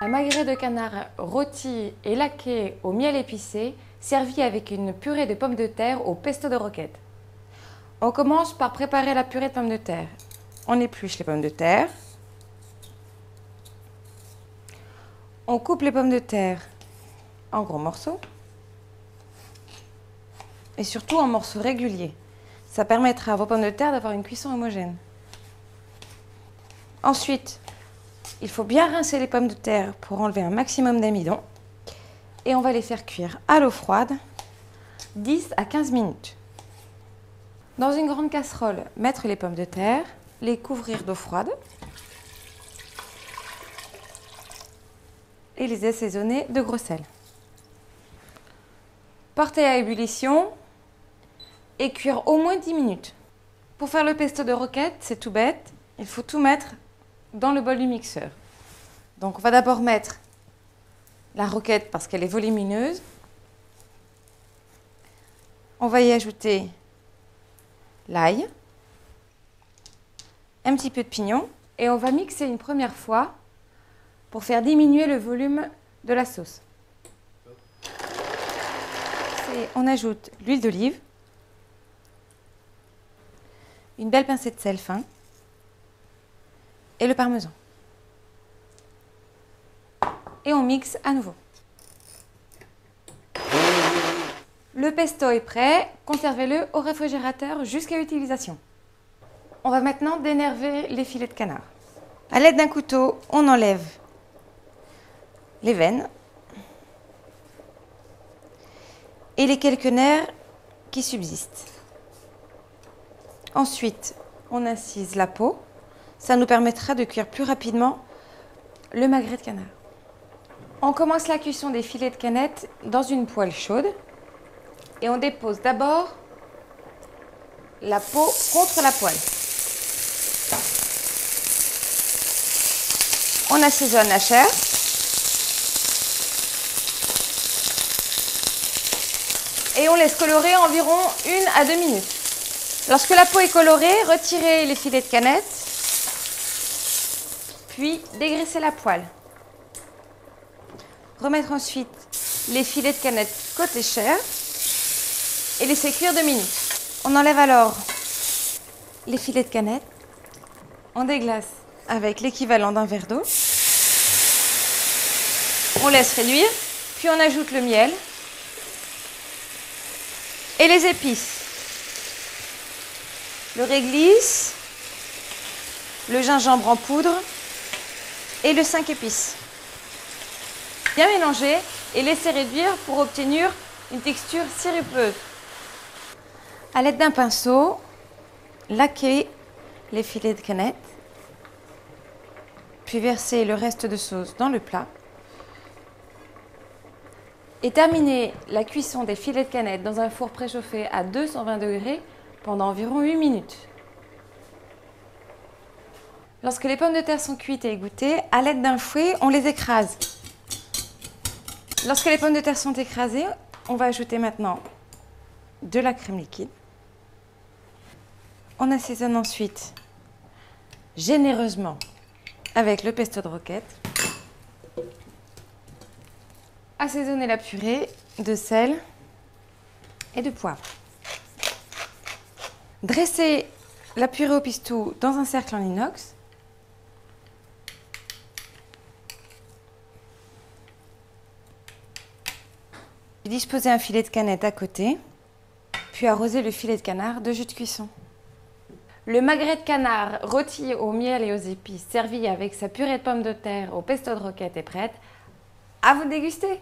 Un magret de canard rôti et laqué au miel épicé, servi avec une purée de pommes de terre au pesto de roquette. On commence par préparer la purée de pommes de terre. On épluche les pommes de terre. On coupe les pommes de terre en gros morceaux. Et surtout en morceaux réguliers. Ça permettra à vos pommes de terre d'avoir une cuisson homogène. Ensuite, il faut bien rincer les pommes de terre pour enlever un maximum d'amidon. Et on va les faire cuire à l'eau froide 10 à 15 minutes. Dans une grande casserole, mettre les pommes de terre, les couvrir d'eau froide et les assaisonner de gros sel. Porter à ébullition et cuire au moins 10 minutes. Pour faire le pesto de roquette, c'est tout bête, il faut tout mettre dans le bol du mixeur. Donc on va d'abord mettre la roquette parce qu'elle est volumineuse. On va y ajouter l'ail, un petit peu de pignon et on va mixer une première fois pour faire diminuer le volume de la sauce. On ajoute l'huile d'olive, une belle pincée de sel fin et le parmesan. Et on mixe à nouveau. Le pesto est prêt, conservez-le au réfrigérateur jusqu'à utilisation. On va maintenant dénerver les filets de canard. À l'aide d'un couteau, on enlève les veines et les quelques nerfs qui subsistent. Ensuite, on incise la peau. Ça nous permettra de cuire plus rapidement le magret de canard. On commence la cuisson des filets de canette dans une poêle chaude et on dépose d'abord la peau contre la poêle. On assaisonne la chair. Et on laisse colorer environ 1 à 2 minutes. Lorsque la peau est colorée, retirez les filets de canette, puis dégraissez la poêle. Remettre ensuite les filets de canette côté chair et laisser cuire 2 minutes. On enlève alors les filets de canette, on déglace avec l'équivalent d'un verre d'eau, on laisse réduire, puis on ajoute le miel et les épices. Le réglisse, le gingembre en poudre et le 5 épices. Bien mélanger et laisser réduire pour obtenir une texture sirupeuse. À l'aide d'un pinceau, laquer les filets de canette, puis verser le reste de sauce dans le plat. Et terminer la cuisson des filets de canette dans un four préchauffé à 220 degrés pendant environ 8 minutes. Lorsque les pommes de terre sont cuites et égouttées, à l'aide d'un fouet, on les écrase. Lorsque les pommes de terre sont écrasées, on va ajouter maintenant de la crème liquide. On assaisonne ensuite généreusement avec le pesto de roquette. Assaisonnez la purée de sel et de poivre. Dressez la purée au pistou dans un cercle en inox. Disposez un filet de canette à côté, puis arrosez le filet de canard de jus de cuisson. Le magret de canard rôti au miel et aux épices, servi avec sa purée de pommes de terre au pesto de roquette est prête. À vous déguster!